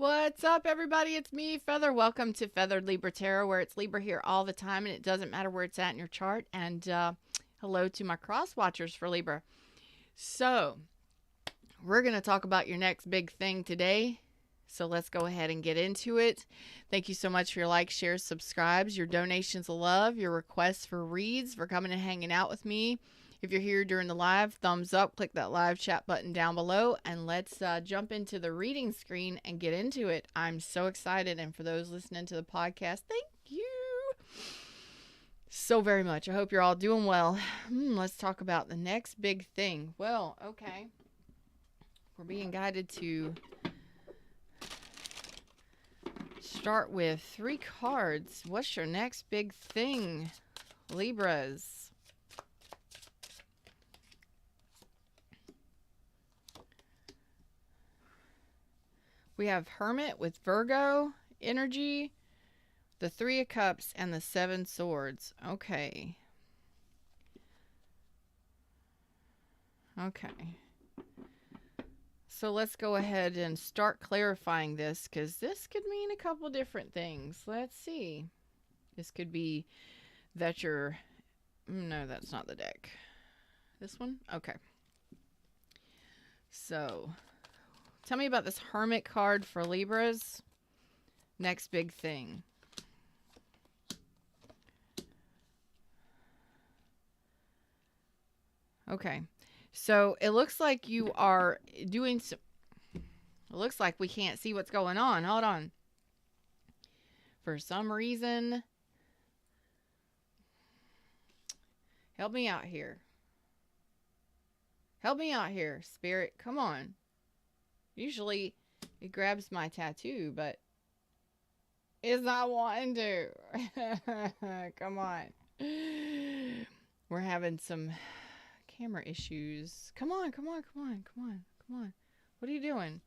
What's up, everybody? It's me, Feather. Welcome to Feathered Libra Tarot, where it's Libra here all the time, and it doesn't matter where it's at in your chart. And hello to my cross watchers for Libra. So, we're going to talk about your next big thing today. So let's go ahead and get into it. Thank you so much for your likes, shares, subscribes, your donations of love, your requests for reads, for coming and hanging out with me. If you're here during the live, thumbs up, click that live chat button down below, and let's jump into the reading screen and get into it. I'm so excited, and for those listening to the podcast, thank you so very much. I hope you're all doing well. Let's talk about the next big thing. Well, okay. We're being guided to start with 3 cards. What's your next big thing, Libras? We have Hermit with Virgo energy, the 3 of Cups, and the 7 Swords. Okay. So let's go ahead and start clarifying this, because this could mean a couple different things. Let's see. This could be that you're... No, that's not the deck. This one? Okay. So... tell me about this Hermit card for Libras. Next big thing. Okay. So it looks like you are doing some... It looks like we can't see what's going on. Hold on. For some reason... help me out here. Help me out here, Spirit. Come on. Usually it grabs my tattoo, but it's not wanting to. Come on. We're having some camera issues. Come on. What are you doing?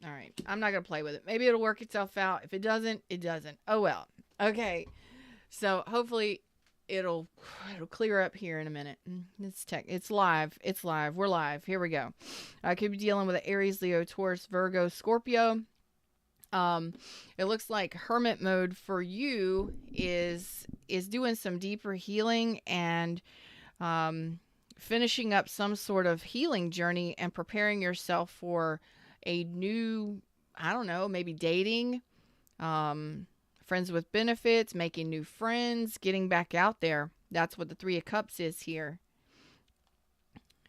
All right. I'm not going to play with it. Maybe it'll work itself out. If it doesn't, it doesn't. Oh, well. Okay. So hopefully... It'll clear up here in a minute. It's live. We're live. Here we go. I could be dealing with an Aries, Leo, Taurus, Virgo, Scorpio. It looks like Hermit mode for you is doing some deeper healing and finishing up some sort of healing journey and preparing yourself for a new, I don't know, maybe dating. Friends with benefits, making new friends, getting back out there. That's what the 3 of Cups is here.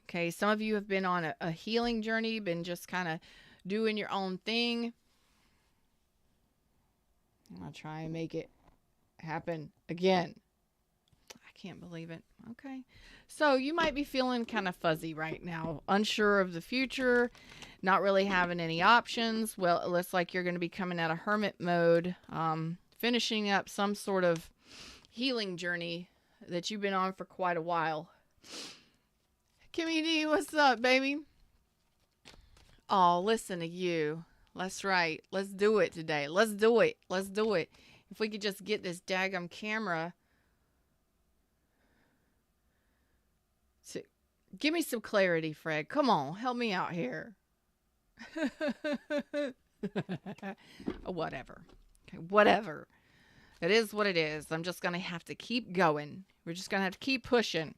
Okay, some of you have been on a healing journey, been just kind of doing your own thing. I'll try and make it happen again. I can't believe it. Okay. So you might be feeling kind of fuzzy right now, unsure of the future, not really having any options. Well, it looks like you're going to be coming out of Hermit mode, finishing up some sort of healing journey that you've been on for quite a while. Kimmy D, what's up, baby? Oh, listen to you. That's right. Let's do it today. Let's do it. If we could just get this daggum camera to give me some clarity, Fred. Come on, help me out here. Whatever. Whatever. It is what it is. I'm just going to have to keep going. We're just going to have to keep pushing.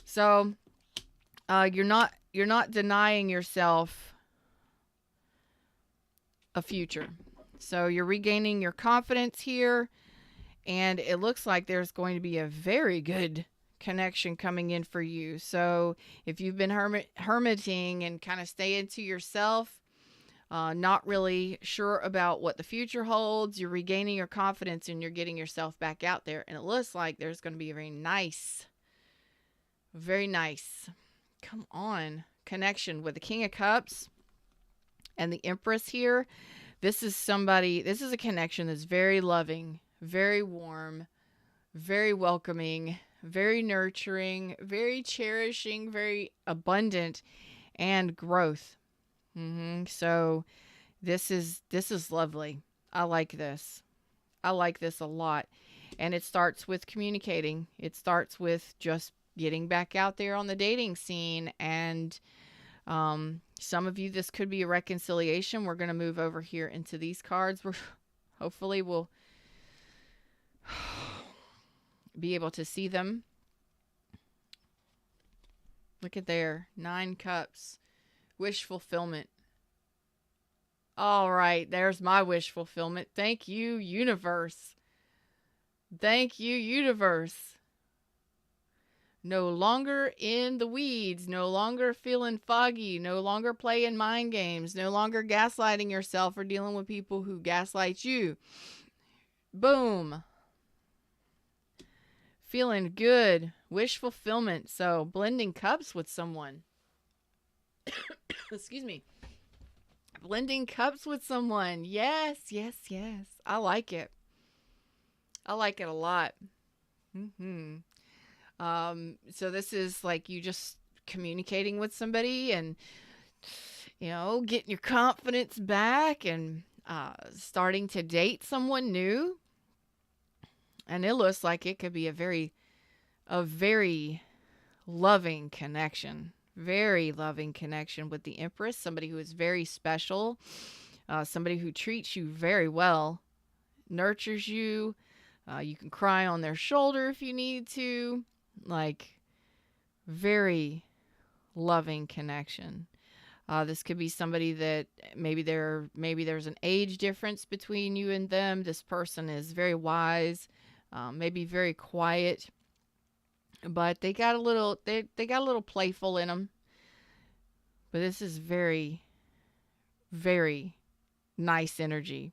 So, you're not denying yourself a future. So, you're regaining your confidence here, and it looks like there's going to be a very good connection coming in for you. So, if you've been hermiting and kind of staying to yourself, not really sure about what the future holds, you're regaining your confidence and you're getting yourself back out there. And it looks like there's going to be a very nice, come on, connection with the King of Cups and the Empress here. This is a connection that's very loving, very warm, very welcoming, very nurturing, very cherishing, very abundant, and growth. So this is lovely. I like this. I like this a lot. And it starts with communicating. It starts with just getting back out there on the dating scene and Some of you, this could be a reconciliation. We're going to move over here into these cards. Hopefully we'll be able to see them. Look at there. 9 cups. Wish fulfillment. All right. There's my wish fulfillment. Thank you, universe. Thank you, universe. No longer in the weeds. No longer feeling foggy. No longer playing mind games. No longer gaslighting yourself or dealing with people who gaslight you. Boom. Feeling good. Wish fulfillment. So, blending cups with someone. Excuse me. Blending cups with someone. Yes, yes, yes. I like it. I like it a lot. So this is like you just communicating with somebody and, getting your confidence back and starting to date someone new. And it looks like it could be a very loving connection. Very loving connection with the Empress. Somebody who is very special. Somebody who treats you very well. Nurtures you. You can cry on their shoulder if you need to. Like, very loving connection. This could be somebody that maybe there's an age difference between you and them. This person is very wise, maybe very quiet, but they got a little playful in them. But this is very, very nice energy.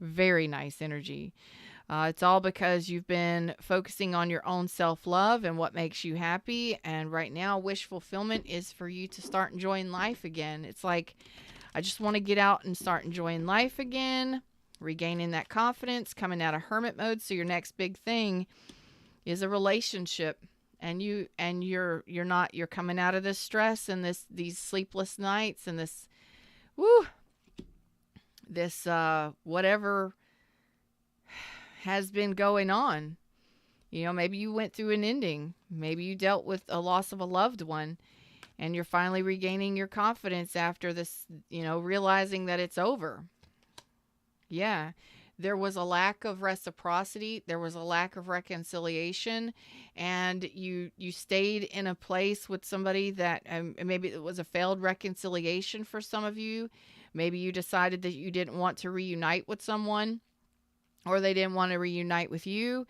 Very nice energy. It's all because you've been focusing on your own self-love and what makes you happy. And right now, wish fulfillment is for you to start enjoying life again. It's like, I just want to get out and start enjoying life again, regaining that confidence, coming out of hermit mode. So your next big thing is a relationship. And you're coming out of this stress and these sleepless nights and this whatever has been going on. Maybe you went through an ending. Maybe you dealt with a loss of a loved one and you're finally regaining your confidence after this, realizing that it's over. Yeah. There was a lack of reciprocity. There was a lack of reconciliation. And you stayed in a place with somebody that maybe it was a failed reconciliation for some of you. Maybe you decided that you didn't want to reunite with someone, or they didn't want to reunite with you.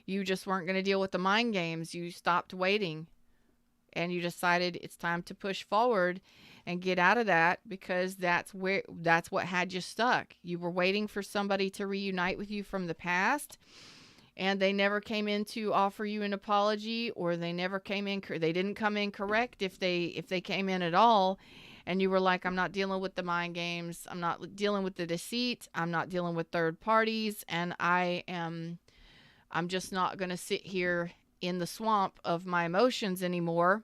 You just weren't going to deal with the mind games. You stopped waiting and you decided it's time to push forward and get out of that, because that's what had you stuck. You were waiting for somebody to reunite with you from the past, and they never came in to offer you an apology, or they didn't come in correct if they came in at all. And you were like, I'm not dealing with the mind games. I'm not dealing with the deceit. I'm not dealing with third parties. And I'm just not going to sit here in the swamp of my emotions anymore.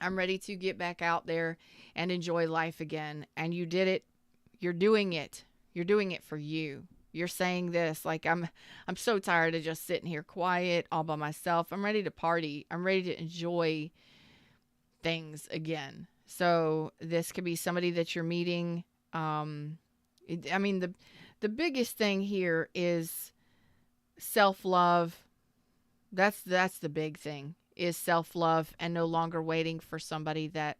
I'm ready to get back out there and enjoy life again. And you did it. You're doing it. You're doing it for you. You're saying this, like, I'm so tired of just sitting here quiet all by myself. I'm ready to party. I'm ready to enjoy things again. So this could be somebody that you're meeting. The biggest thing here is self-love. That's the big thing, is self-love, and no longer waiting for somebody that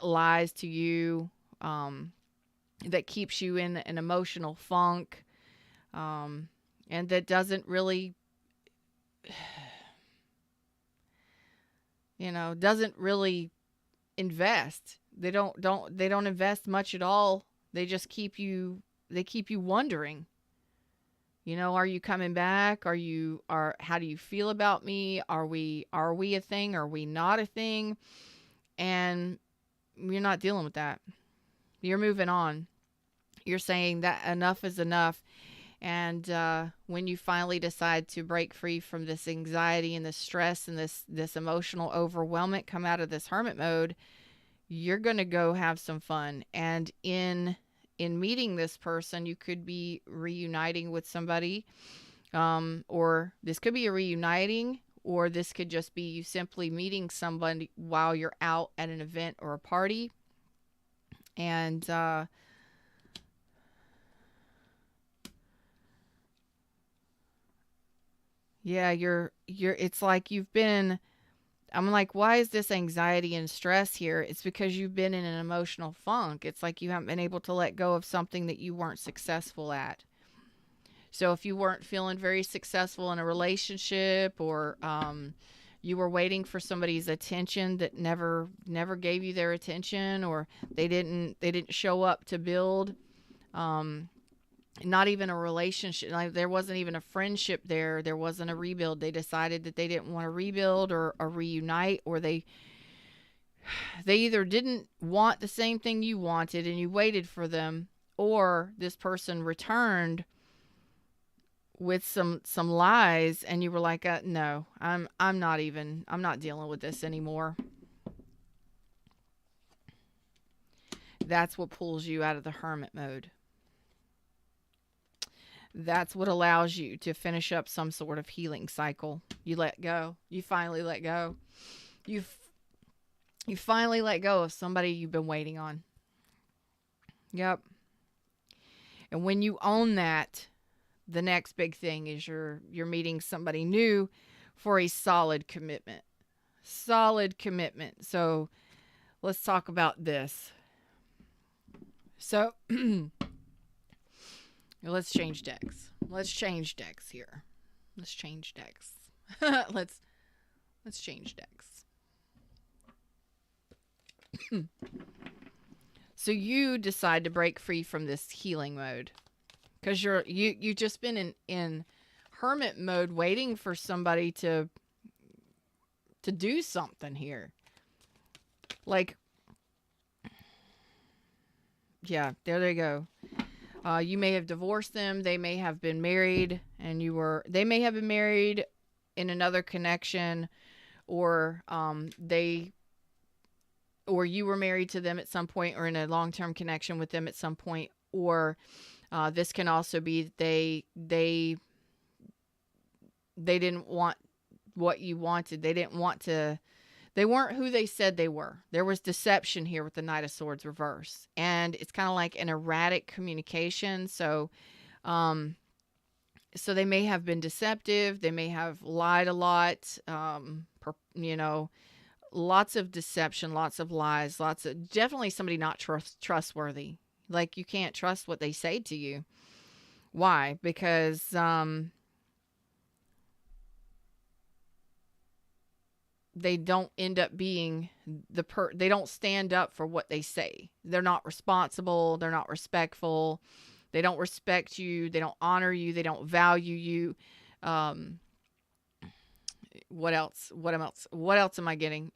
lies to you, that keeps you in an emotional funk, and that doesn't really, doesn't really invest. They don't invest much at all. They just keep you wondering, are you coming back? How do you feel about me? Are we a thing? Are we not a thing? And you're not dealing with that. You're moving on. You're saying that enough is enough. And when you finally decide to break free from this anxiety and this stress and this emotional overwhelmment, come out of this hermit mode, you're going to go have some fun. And in meeting this person, you could be reuniting with somebody, or this could be a reuniting, or this could just be you simply meeting somebody while you're out at an event or a party. And yeah, it's like you've been, I'm like, why is this anxiety and stress here? It's because you've been in an emotional funk. It's like you haven't been able to let go of something that you weren't successful at. So if you weren't feeling very successful in a relationship, or you were waiting for somebody's attention that never gave you their attention, or they didn't show up to build, um, not even a relationship, like there wasn't even a friendship there wasn't a rebuild. They decided that they didn't want to rebuild or reunite, or they either didn't want the same thing you wanted and you waited for them, or this person returned with some lies and you were like, no, I'm not dealing with this anymore. That's what pulls you out of the hermit mode. That's what allows you to finish up some sort of healing cycle. You let go. You finally let go. You finally let go of somebody you've been waiting on. Yep. And when you own that, the next big thing is you're meeting somebody new for a solid commitment. Solid commitment. So let's talk about this. So let's change decks. Let's change decks here. Let's change decks. let's change decks. So you decide to break free from this healing mode, because you've just been in hermit mode waiting for somebody to do something here. Like, yeah, there they go. You may have divorced them. They may have been married, and they may have been married in another connection, or or you were married to them at some point, or in a long-term connection with them at some point, or this can also be they didn't want what you wanted. They weren't who they said they were. There was deception here with the Knight of Swords reverse. And it's kind of like an erratic communication. So they may have been deceptive. They may have lied a lot. Lots of deception, lots of lies, definitely somebody not trustworthy. Like, you can't trust what they say to you. Why? Because they don't end up being they don't stand up for what they say. They're not responsible. They're not respectful. They don't respect you. They don't honor you. They don't value you. What else am I getting?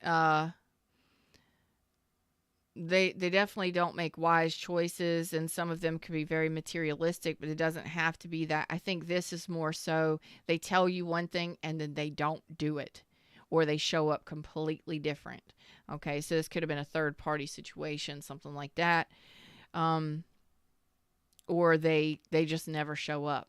They definitely don't make wise choices, and some of them can be very materialistic, but it doesn't have to be that. I think this is more so they tell you one thing and then they don't do it, or they show up completely different. Okay, so this could have been a third party situation, something like that. Or they just never show up.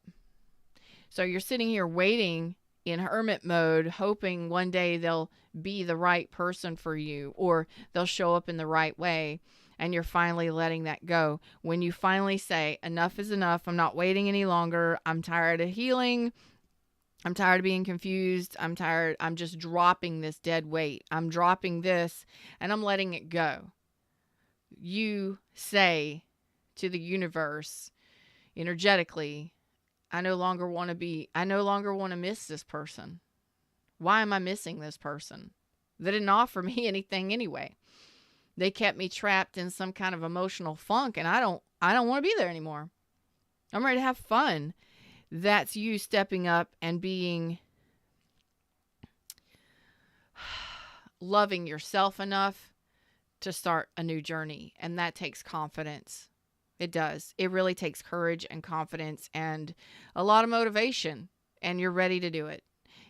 So you're sitting here waiting in hermit mode, hoping one day they'll be the right person for you, or they'll show up in the right way, and you're finally letting that go. When you finally say, enough is enough, I'm not waiting any longer, I'm tired of healing, I'm tired of being confused, I'm just dropping this dead weight, I'm dropping this, and I'm letting it go. You say to the universe, energetically, I no longer want to miss this person. Why am I missing this person? They didn't offer me anything anyway. They kept me trapped in some kind of emotional funk, and I don't want to be there anymore. I'm ready to have fun. That's you stepping up and being loving yourself enough to start a new journey, and that takes confidence. It does. It really takes courage and confidence and a lot of motivation, and you're ready to do it.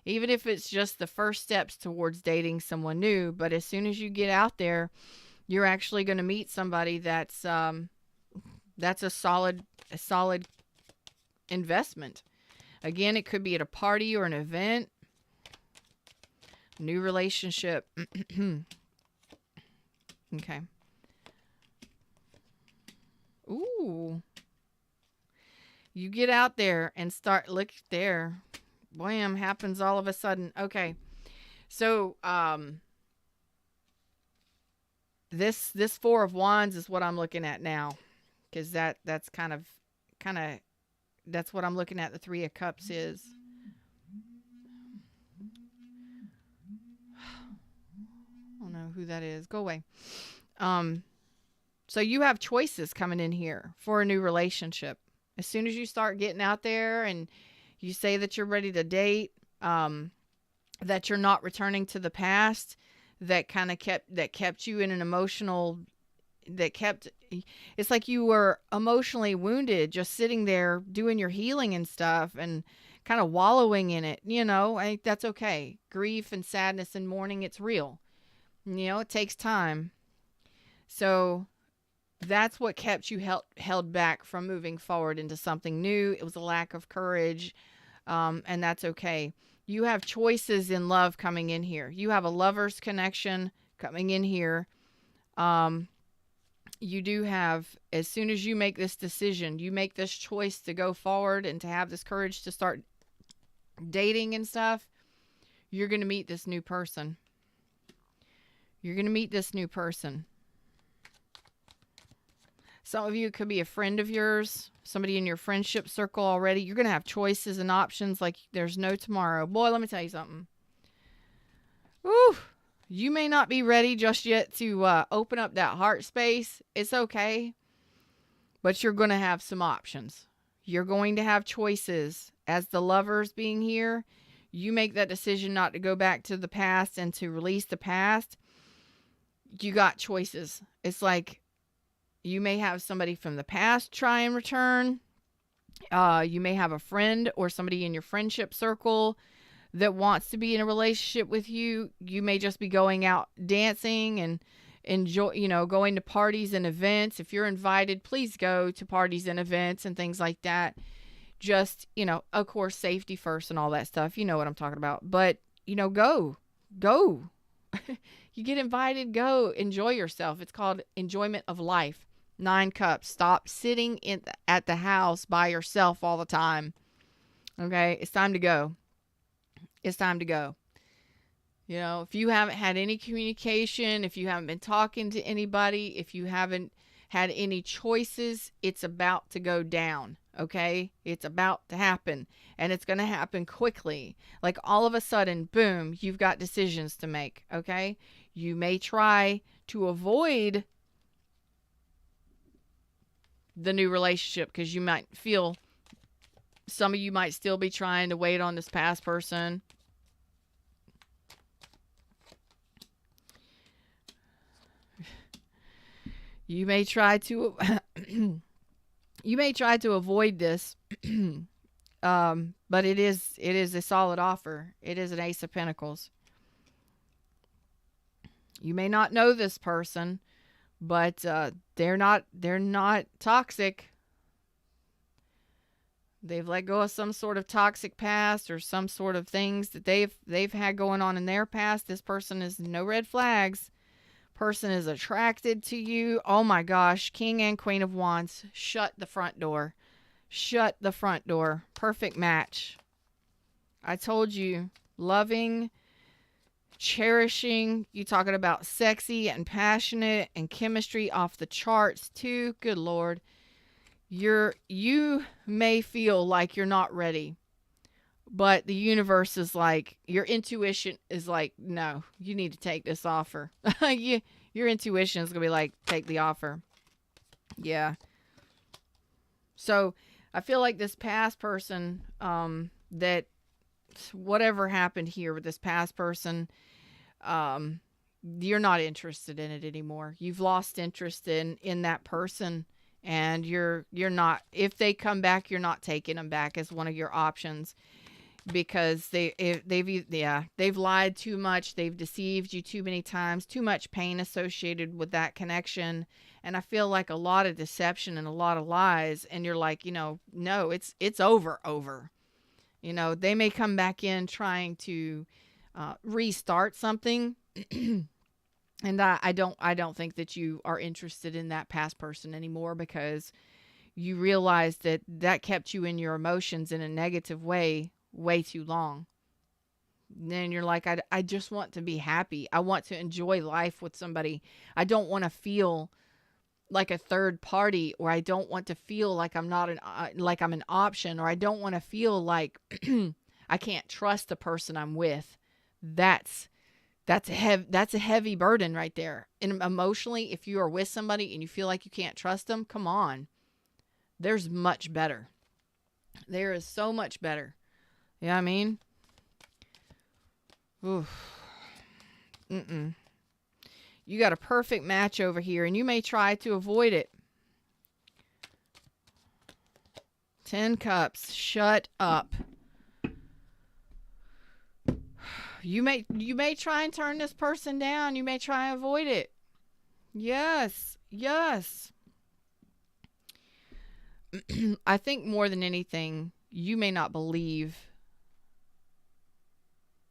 Even if it's just the first steps towards dating someone new, but as soon as you get out there, you're actually going to meet somebody that's a solid investment. Again, it could be at a party or an event. New relationship. Okay. Ooh. You get out there and start, look there. Wham, happens all of a sudden. Okay. So, this Four of Wands is what I'm looking at now, because that's kind of that's what I'm looking at. The Three of Cups is. I don't know who that is. Go away. So you have choices coming in here for a new relationship. As soon as you start getting out there and you say that you're ready to date, that you're not returning to the past, that kept you in an emotional, it's like you were emotionally wounded just sitting there doing your healing and stuff and kind of wallowing in it. That's okay. Grief and sadness and mourning, it's real. It takes time. So that's what kept you held back from moving forward into something new. It was a lack of courage, and that's okay. You have choices in love coming in here. You have a lover's connection coming in here. You do have, as soon as you make this decision, you make this choice to go forward and to have this courage to start dating and stuff, you're going to meet this new person. You're going to meet this new person. Some of you, it could be a friend of yours, somebody in your friendship circle already. You're going to have choices and options like there's no tomorrow. Boy, let me tell you something. Woo! You may not be ready just yet to open up that heart space. It's okay. But you're going to have some options. You're going to have choices. As the lovers being here, you make that decision not to go back to the past and to release the past. You got choices. It's like you may have somebody from the past try and return. You may have a friend or somebody in your friendship circle that wants to be in a relationship with you. You may just be going out dancing and enjoy, going to parties and events. If you're invited, please go to parties and events and things like that. Just, of course, safety first and all that stuff. You know what I'm talking about. But, go. You get invited, go. Enjoy yourself. It's called enjoyment of life. 9 Cups. Stop sitting at the house by yourself all the time. Okay? It's time to go. It's time to go. If you haven't had any communication, if you haven't been talking to anybody, if you haven't had any choices, it's about to go down. Okay? It's about to happen. And it's going to happen quickly. Like all of a sudden, boom, you've got decisions to make. Okay? You may try to avoid the new relationship because you might feel, some of you might still be trying to wait on this past person. You may try to avoid this, but it is a solid offer. It is an Ace of Pentacles. You may not know this person, but they're not toxic. They've let go of some sort of toxic past or some sort of things that they've had going on in their past. This person is no red flags. Person is attracted to you. Oh my gosh, King and Queen of Wands. Shut the front door. Shut the front door. Perfect match. I told you, loving, cherishing. You talking about sexy and passionate and chemistry off the charts too. Good Lord. You may feel like you're not ready, but the universe is like, your intuition is like, no, you need to take this offer. Your intuition is going to be like, take the offer. Yeah. So I feel like this past person, that whatever happened here with this past person, you're not interested in it anymore. You've lost interest in that person. And you're not, if they come back, you're not taking them back as one of your options, because they've lied too much. They've deceived you too many times, too much pain associated with that connection. And I feel like a lot of deception and a lot of lies. And you're like, no, it's over. They may come back in trying to restart something. And I don't think that you are interested in that past person anymore, because you realize that that kept you in your emotions in a negative way too long. Then you're like, I just want to be happy. I want to enjoy life with somebody. I don't want to feel like a third party, or I don't want to feel like I'm not like I'm an option, or I don't want to feel like I can't trust the person I'm with. That's that's a heavy burden right there. And emotionally, if you are with somebody and you feel like you can't trust them, come on. There's much better. There is so much better. You know what I mean? Oof. Mm-mm. You got a perfect match over here, and you may try to avoid it. 10 cups. Shut up. You may try and turn this person down. You may try and avoid it. Yes. Yes. I think more than anything, you may not believe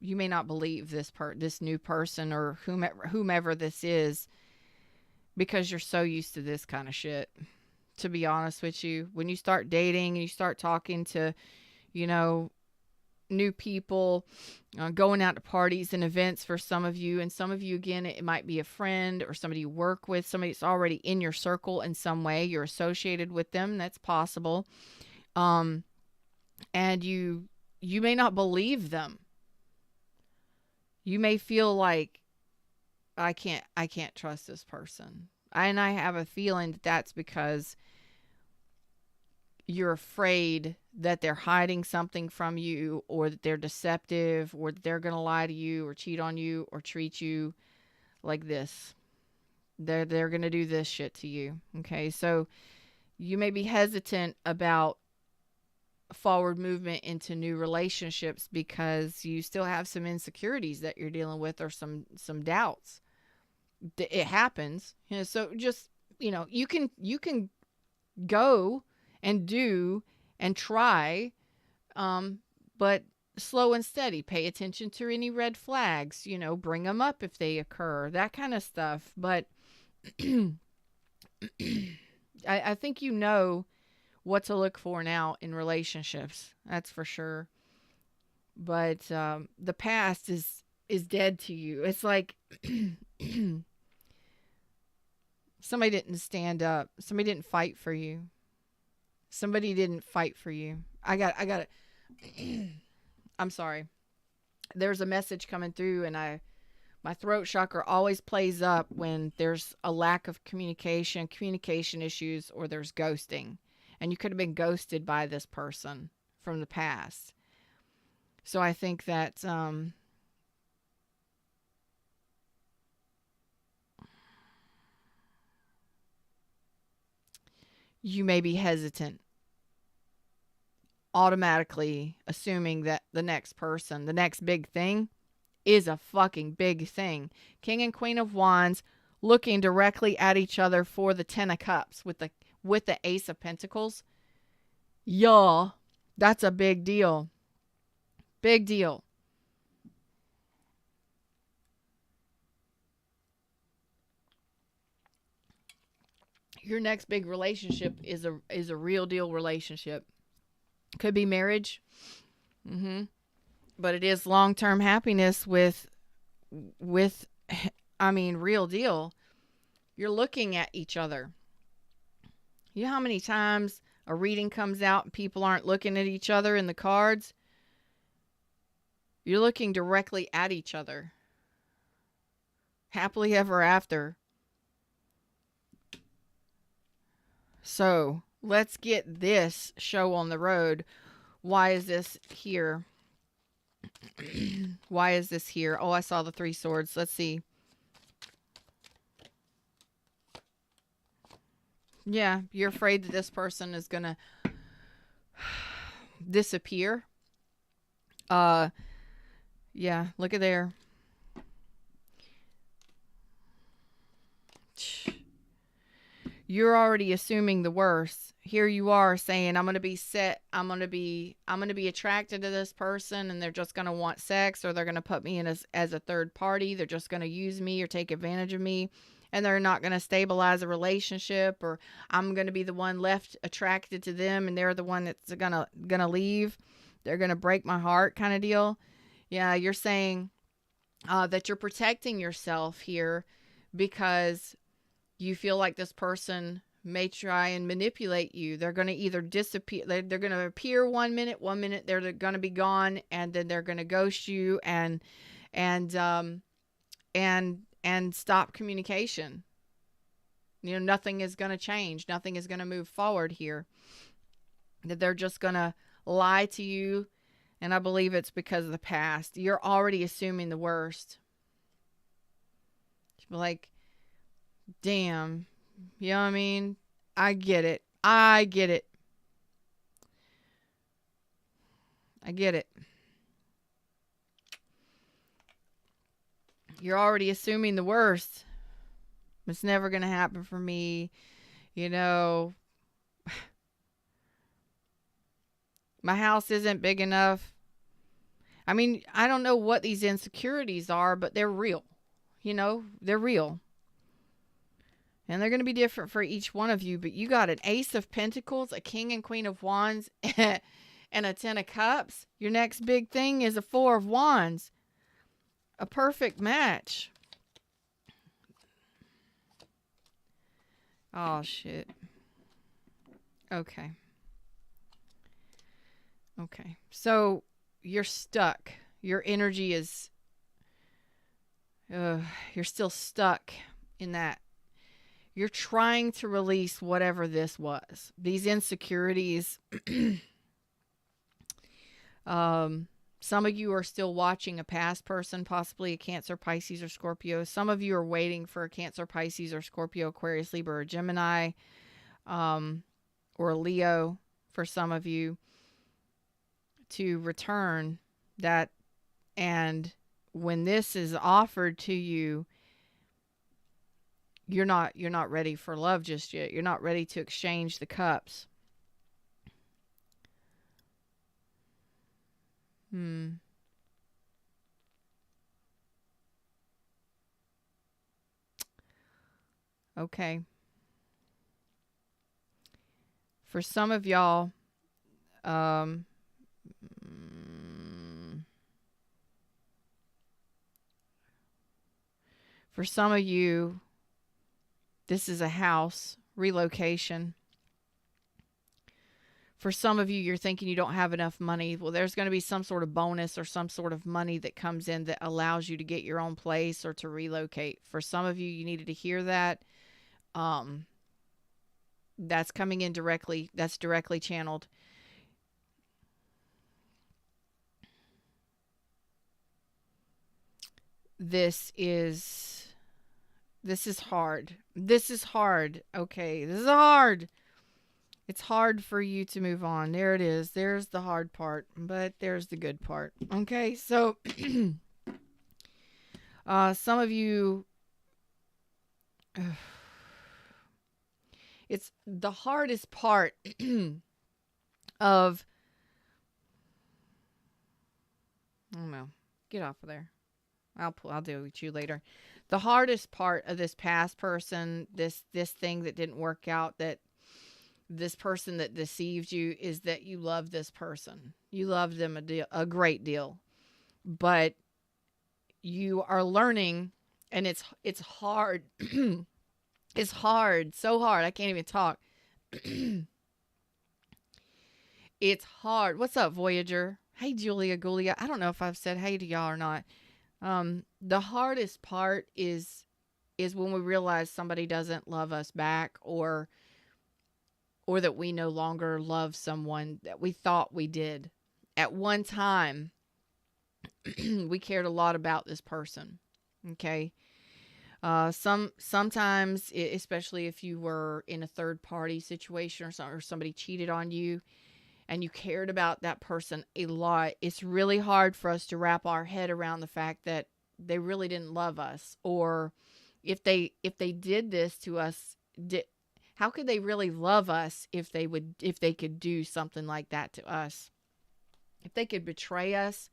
this new person, or whomever this is, because you're so used to this kind of shit. To be honest with you, when you start dating and you start talking to, you know, new people, going out to parties and events for some of you, and some of you, again, it might be a friend or somebody you work with, somebody that's already in your circle in some way, you're associated with them, that's possible. And you may not believe them. You may feel like, I can't trust this person. And I have a feeling that that's because you're afraid that they're hiding something from you, or that they're deceptive, or that they're going to lie to you or cheat on you or treat you like this. They're going to do this shit to you. Okay. So you may be hesitant about forward movement into new relationships, because you still have some insecurities that you're dealing with, or some doubts. It happens, you know. So just, you know, you can go and do and try, but slow and steady. Pay attention to any red flags, you know, bring them up if they occur, that kind of stuff. But I think you know what to look for now in relationships, that's for sure. But the past is dead to you. It's like somebody didn't stand up, somebody didn't fight for you. Somebody didn't fight for you. I got it. I'm sorry. There's a message coming through, and my throat chakra always plays up when there's a lack of communication issues, or there's ghosting. And you could have been ghosted by this person from the past. So I think that you may be hesitant, automatically assuming that the next person, the next big thing, is a fucking big thing. King and Queen of Wands looking directly at each other for the 10 of Cups with the Ace of Pentacles. Y'all, that's a big deal. Big deal. Your next big relationship is a real deal relationship. Could be marriage. But it is long-term happiness with I mean, real deal. You're looking at each other. You know how many times a reading comes out and people aren't looking at each other in the cards? You're looking directly at each other. Happily ever after. So let's get this show on the road. Why is this here? Why is this here? Oh, I saw the 3 swords. Let's see. Yeah, you're afraid that this person is going to disappear. Yeah, look at there. you're already assuming the worst. Here you are saying, I'm going to be I'm going to be attracted to this person and they're just going to want sex, or they're going to put me in as a third party. They're just going to use me or take advantage of me, and they're not going to stabilize a relationship, or I'm going to be the one left attracted to them and they're the one that's going to leave. They're going to break my heart kind of deal. Yeah, you're saying that you're protecting yourself here because you feel like this person may try and manipulate you. They're going to either disappear. They're going to appear one minute they're going to be gone, and then they're going to ghost you and stop communication. Nothing is going to change. Nothing is going to move forward here. That they're just going to lie to you, and I believe it's because of the past. You're already assuming the worst. Like, damn, you know what I mean? I get it. I get it. You're already assuming the worst. It's never going to happen for me. My house isn't big enough. I mean, I don't know what these insecurities are, but they're real. They're real. And they're going to be different for each one of you. But you got an Ace of Pentacles, a King and Queen of Wands, and a Ten of Cups. Your next big thing is a Four of Wands. A perfect match. Oh, shit. Okay. So, you're stuck. Your energy is... you're still stuck in that. You're trying to release whatever this was. These insecurities. Some of you are still watching a past person, possibly a Cancer, Pisces, or Scorpio. Some of you are waiting for a Cancer, Pisces, or Scorpio, Aquarius, Libra, or Gemini, or Leo for some of you to return that. And when this is offered to you, you're not ready for love just yet. You're not ready to exchange the cups. Okay. For some of y'all, for some of you, this is a house relocation. For some of you, you're thinking you don't have enough money. Well, there's going to be some sort of bonus or some sort of money that comes in that allows you to get your own place or to relocate. For some of you, you needed to hear that. That's coming in directly. That's directly channeled. This is hard. This is hard. Okay, this is hard. It's hard for you to move on. There it is. There's the hard part, but there's the good part. Okay, so some of you, it's the hardest part of, oh no, get off of there. I'll deal with you later. The hardest part of this past person, this thing that didn't work out, that this person that deceived you, is that you love this person. You love them a great deal. But you are learning, and it's hard. It's hard. So hard. I can't even talk. It's hard. What's up, Voyager? Hey, Julia. I don't know if I've said hey to y'all or not. The hardest part is when we realize somebody doesn't love us back, or that we no longer love someone that we thought we did. At one time, we cared a lot about this person. Okay. Sometimes, especially if you were in a third party situation or somebody cheated on you and you cared about that person a lot, it's really hard for us to wrap our head around the fact that they really didn't love us, or if they did this to us, How could they really love us if they could do something like that to us? If they could betray us,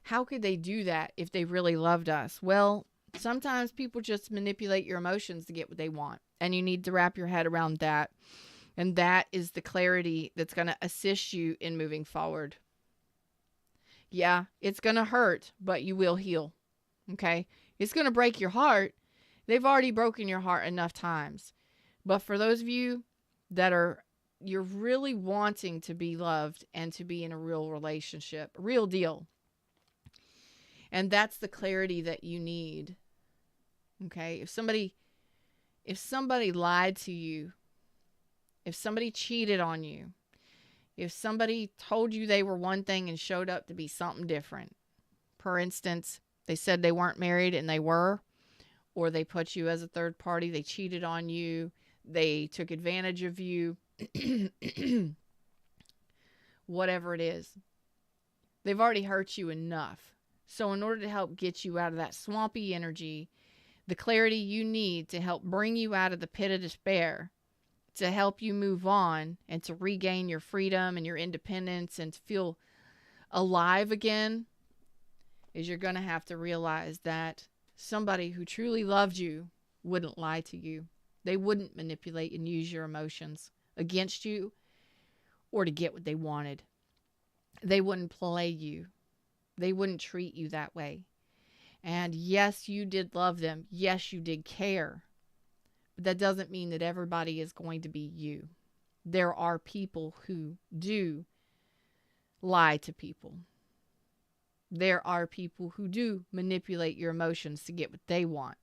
how could they do that if they really loved us? Well, sometimes people just manipulate your emotions to get what they want, and you need to wrap your head around that. And that is the clarity that's going to assist you in moving forward. Yeah, it's going to hurt, but you will heal. Okay? It's going to break your heart. They've already broken your heart enough times. But for those of you that you're really wanting to be loved and to be in a real relationship, a real deal. And that's the clarity that you need. Okay? If somebody lied to you, if somebody cheated on you, if somebody told you they were one thing and showed up to be something different, for instance, they said they weren't married and they were, or they put you as a third party, they cheated on you, they took advantage of you, whatever it is, they've already hurt you enough. So in order to help get you out of that swampy energy, the clarity you need to help bring you out of the pit of despair, to help you move on and to regain your freedom and your independence and to feel alive again, is you're going to have to realize that somebody who truly loved you wouldn't lie to you. They wouldn't manipulate and use your emotions against you or to get what they wanted. They wouldn't play you. They wouldn't treat you that way. And yes, you did love them. Yes, you did care. But that doesn't mean that everybody is going to be you. There are people who do lie to people. There are people who do manipulate your emotions to get what they want.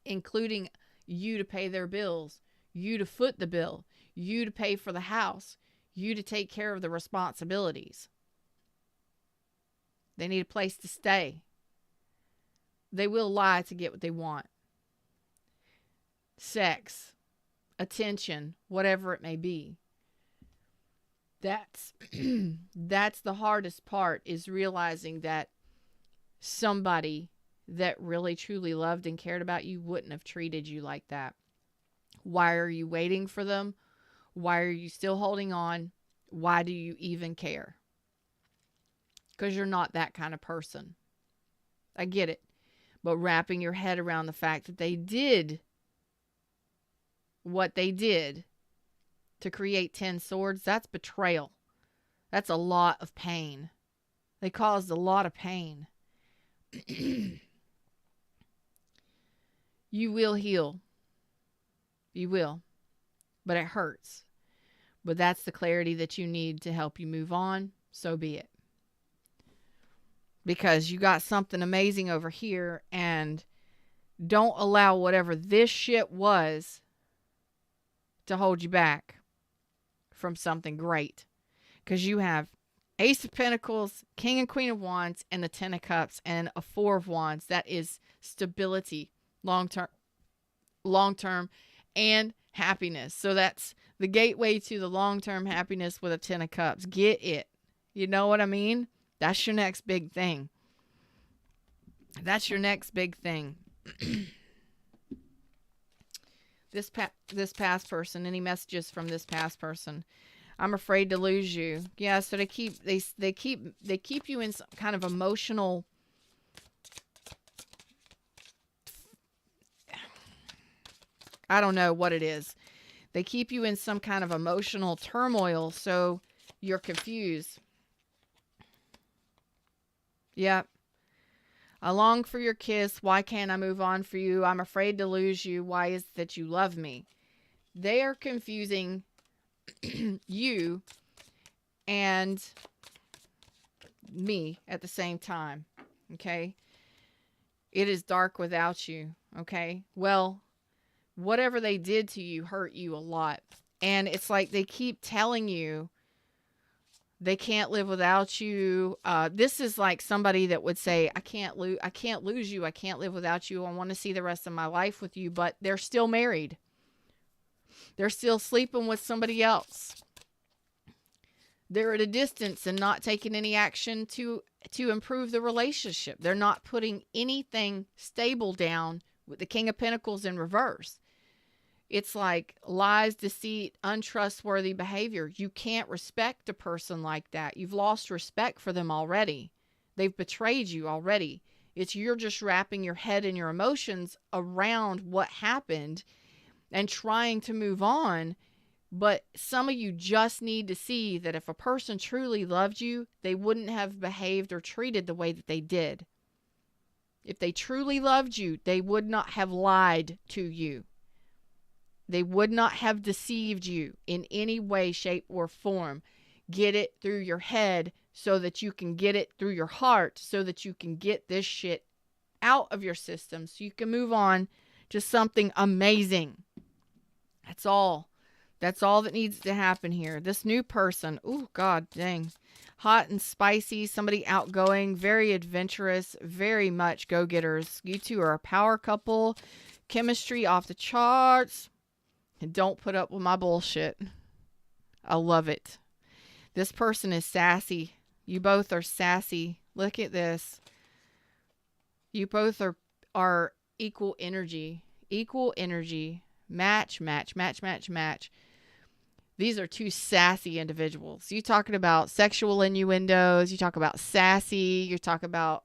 Including you to pay their bills, you to foot the bill, you to pay for the house, you to take care of the responsibilities. They need a place to stay. They will lie to get what they want. Sex, attention, whatever it may be. That's the hardest part, is realizing that somebody that really truly loved and cared about you wouldn't have treated you like that. Why are you waiting for them? Why are you still holding on? Why do you even care? Because you're not that kind of person. I get it. But wrapping your head around the fact that they did what they did to create 10 swords, that's betrayal. That's a lot of pain. They caused a lot of pain. You will heal. You will. But it hurts. But that's the clarity that you need to help you move on. So be it. Because you got something amazing over here, and don't allow whatever this shit was to hold you back from something great. Because you have Ace of Pentacles, King and Queen of Wands, and the Ten of Cups, and a Four of Wands. That is stability, long-term, and happiness. So that's the gateway to the long-term happiness with a Ten of Cups. Get it. You know what I mean? That's your next big thing. That's your next big thing. This past person, any messages from this past person? I'm afraid to lose you. Yeah, so they keep you in some kind of emotional, I don't know what it is. They keep you in some kind of emotional turmoil, so you're confused. Yep. I long for your kiss. Why can't I move on for you? I'm afraid to lose you. Why is it that you love me? They are confusing you and me at the same time. Okay? It is dark without you. Okay? Well, whatever they did to you hurt you a lot. And it's like they keep telling you they can't live without you. This is like somebody that would say, I can't lose you. I can't live without you. I want to see the rest of my life with you. But they're still married. They're still sleeping with somebody else. They're at a distance and not taking any action to improve the relationship. They're not putting anything stable down with the King of Pentacles in reverse. It's like lies, deceit, untrustworthy behavior. You can't respect a person like that. You've lost respect for them already. They've betrayed you already. You're just wrapping your head and your emotions around what happened and trying to move on. But some of you just need to see that if a person truly loved you, they wouldn't have behaved or treated the way that they did. If they truly loved you, they would not have lied to you. They would not have deceived you in any way, shape, or form. Get it through your head so that you can get it through your heart, so that you can get this shit out of your system, so you can move on to something amazing. That's all. That's all that needs to happen here. This new person, oh God dang, hot and spicy, somebody outgoing, very adventurous, very much go-getters. You two are a power couple. Chemistry off the charts. And don't put up with my bullshit. I love it. This person is sassy. You both are sassy. Look at this. You both are equal energy. Equal energy. Match, match, match, match, match. These are two sassy individuals. You talking about sexual innuendos. You talk about sassy. You talk about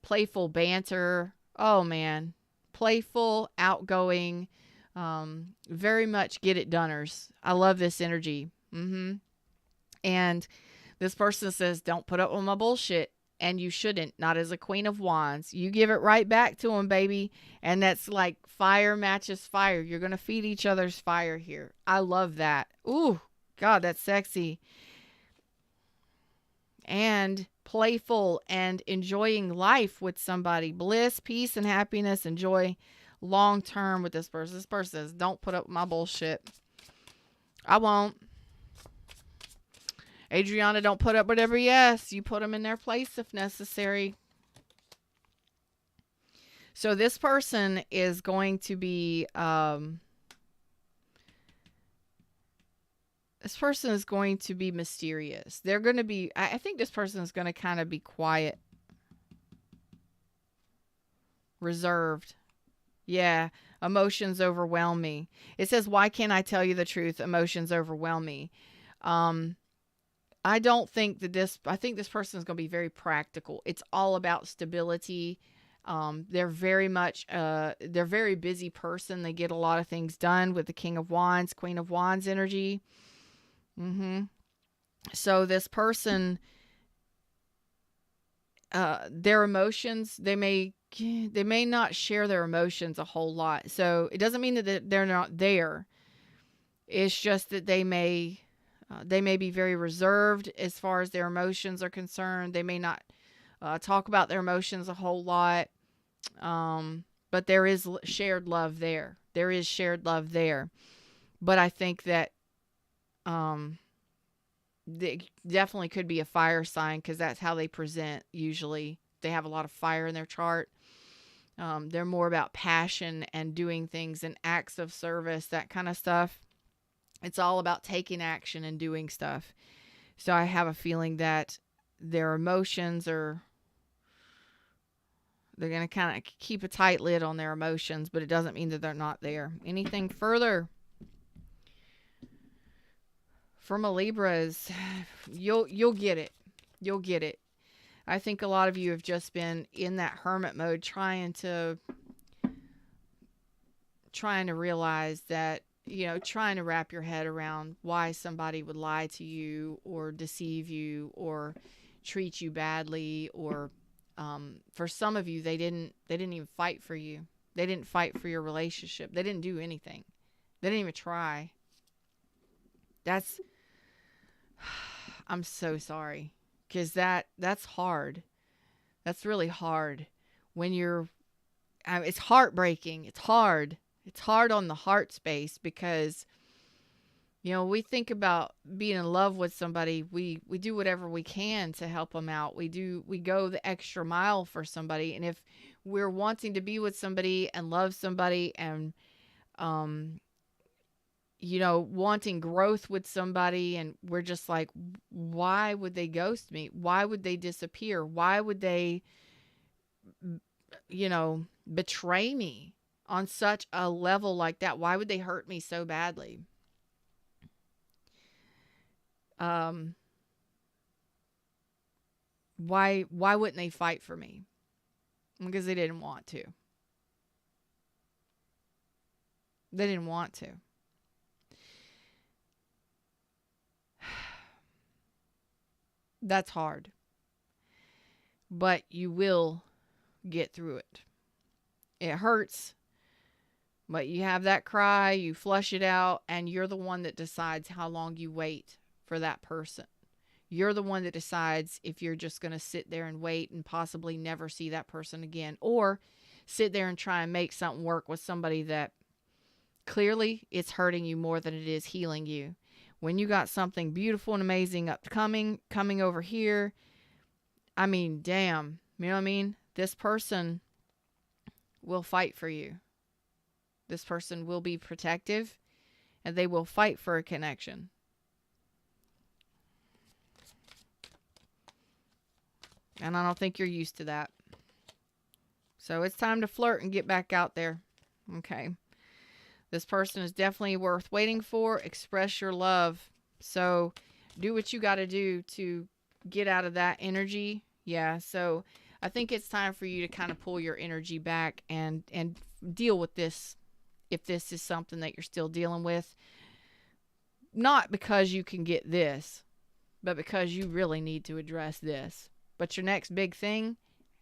playful banter. Oh, man. Playful, outgoing. Very much get it doneers. I love this energy. And this person says, don't put up with my bullshit. And you shouldn't, not as a Queen of Wands. You give it right back to them, baby. And that's like fire matches fire. You're going to feed each other's fire here. I love that. Ooh, God, that's sexy. And playful and enjoying life with somebody. Bliss, peace, and happiness. Enjoy long term with this person. This person says, don't put up with my bullshit. I won't. Adriana, don't put up with every yes. You put them in their place if necessary. So this person is going to be, mysterious. They're going to be, I think this person is going to kind of be quiet, reserved. Yeah, emotions overwhelm me. It says, why can't I tell you the truth? Emotions overwhelm me. I don't think that I think this person is going to be very practical. It's all about stability. They're very much, they're a very busy person. They get a lot of things done with the King of Wands, Queen of Wands energy. So this person, their emotions, they may not share their emotions a whole lot. So it doesn't mean that they're not there. It's just that they may be very reserved as far as their emotions are concerned. They may not talk about their emotions a whole lot. But there is shared love there. There is shared love there. But I think that they definitely could be a fire sign, because that's how they present usually. They have a lot of fire in their chart. They're more about passion and doing things and acts of service, that kind of stuff. It's all about taking action and doing stuff. So I have a feeling that their emotions they're going to kind of keep a tight lid on their emotions, but it doesn't mean that they're not there. Anything further from a Libras? You'll get it. You'll get it. I think a lot of you have just been in that hermit mode, trying to realize that, trying to wrap your head around why somebody would lie to you or deceive you or treat you badly, or for some of you, they didn't even fight for you. They didn't fight for your relationship. They didn't do anything. They didn't even try. I'm so sorry, because that's hard. That's really hard when it's heartbreaking. It's hard. It's hard on the heart space, because, we think about being in love with somebody. We do whatever we can to help them out. We go the extra mile for somebody. And if we're wanting to be with somebody and love somebody and, wanting growth with somebody, and we're just like, why would they ghost me? Why would they disappear? Why would they betray me on such a level like that? Why would they hurt me so badly? Why wouldn't they fight for me? Because they didn't want to. They didn't want to. That's hard. But you will get through it. It hurts, but you have that cry, you flush it out, and you're the one that decides how long you wait for that person. You're the one that decides if you're just going to sit there and wait and possibly never see that person again, or sit there and try and make something work with somebody that clearly it's hurting you more than it is healing you. When you got something beautiful and amazing coming over here, I mean, damn, you know what I mean? This person will fight for you. This person will be protective, and they will fight for a connection. And I don't think you're used to that. So it's time to flirt and get back out there. Okay. This person is definitely worth waiting for. Express your love. So do what you got to do to get out of that energy. Yeah. So I think it's time for you to kind of pull your energy back and deal with this. If this is something that you're still dealing with, not because you can get this, but because you really need to address this. But your next big thing,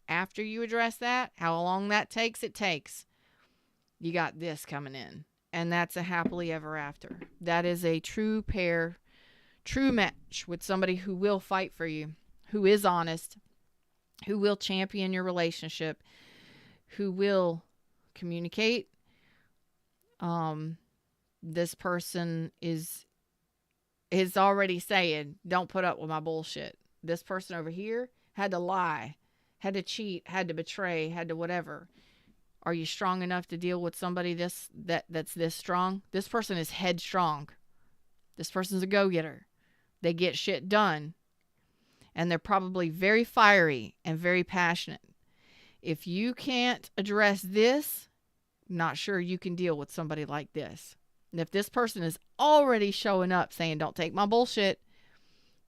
after you address that, how long that takes, it takes. You got this coming in. And that's a happily ever after. That is a true pair, true match with somebody who will fight for you, who is honest, who will champion your relationship, who will communicate. This person is already saying, don't put up with my bullshit. This person over here had to lie, had to cheat, had to betray, had to whatever. Are you strong enough to deal with somebody that's this strong? This person is headstrong. This person's a go-getter. They get shit done. And they're probably very fiery and very passionate. If you can't address this, not sure you can deal with somebody like this. And if this person is already showing up saying, don't take my bullshit,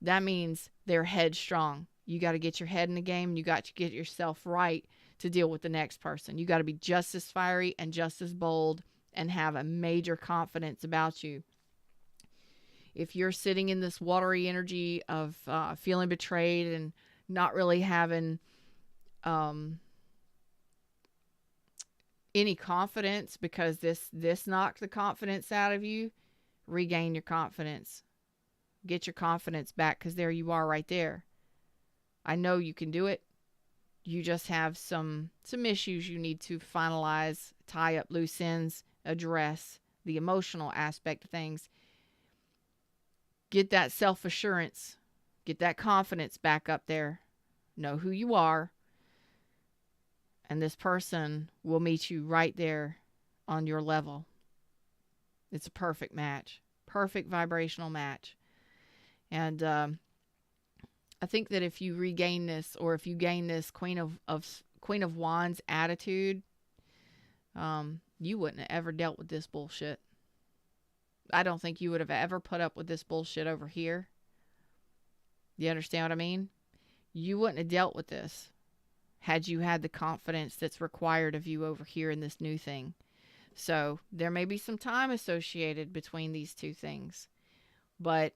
that means they're headstrong. You got to get your head in the game. You got to get yourself right to deal with the next person. You got to be just as fiery and just as bold and have a major confidence about you. If you're sitting in this watery energy of feeling betrayed and not really having any confidence because this knocked the confidence out of you, regain your confidence. Get your confidence back, because there you are right there. I know you can do it. You just have some issues you need to finalize, tie up loose ends, address the emotional aspect of things. Get that self-assurance. Get that confidence back up there. Know who you are. And this person will meet you right there on your level. It's a perfect match. Perfect vibrational match. And I think that if you regain this, or if you gain this Queen of Wands attitude, you wouldn't have ever dealt with this bullshit. I don't think you would have ever put up with this bullshit over here. You understand what I mean? You wouldn't have dealt with this had you had the confidence that's required of you over here in this new thing. So there may be some time associated between these two things, but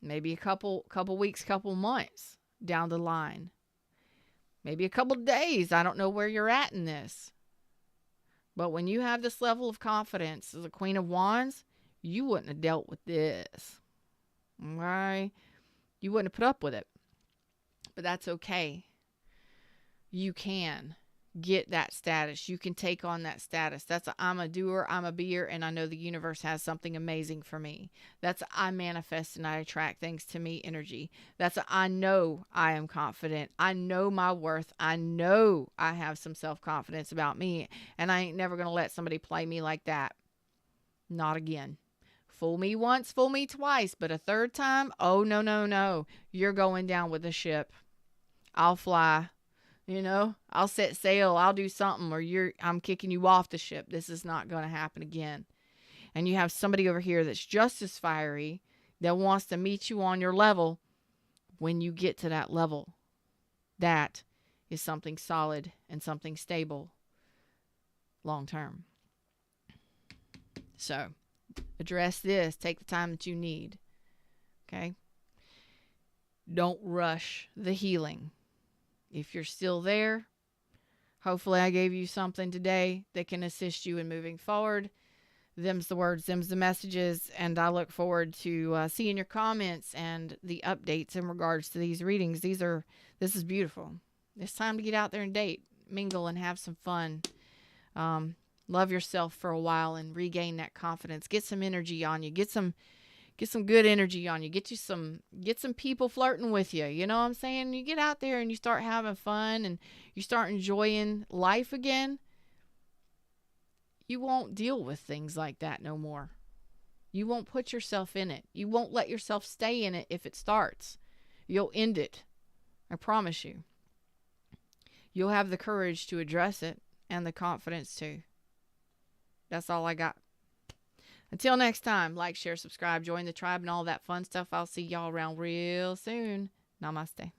maybe a couple weeks, couple months down the line, maybe a couple days. I don't know where you're at in this, but when you have this level of confidence as a Queen of Wands, you wouldn't have dealt with this. Okay? You wouldn't have put up with it, but that's okay. You can get that status. You can take on that status. I'm a doer, I'm a beer, and I know the universe has something amazing for me. That's I manifest and I attract things to me energy. That's I know I am confident. I know my worth. I know I have some self-confidence about me, and I ain't never going to let somebody play me like that. Not again. Fool me once, fool me twice, but a third time, oh, no. You're going down with the ship. I'll fly. You know, I'll set sail, I'll do something, or I'm kicking you off the ship. This is not going to happen again. And you have somebody over here that's just as fiery that wants to meet you on your level when you get to that level. That is something solid and something stable long term. So, address this. Take the time that you need. Okay? Don't rush the healing. If you're still there, hopefully I gave you something today that can assist you in moving forward. Them's the words, them's the messages, and I look forward to seeing your comments and the updates in regards to these readings. This is beautiful. It's time to get out there and date, mingle, and have some fun. Love yourself for a while and regain that confidence. Get some energy on you. Get some good energy on you. Get some people flirting with you. You know what I'm saying? You get out there and you start having fun and you start enjoying life again. You won't deal with things like that no more. You won't put yourself in it. You won't let yourself stay in it if it starts. You'll end it. I promise you. You'll have the courage to address it and the confidence to. That's all I got. Until next time, like, share, subscribe, join the tribe, and all that fun stuff. I'll see y'all around real soon. Namaste.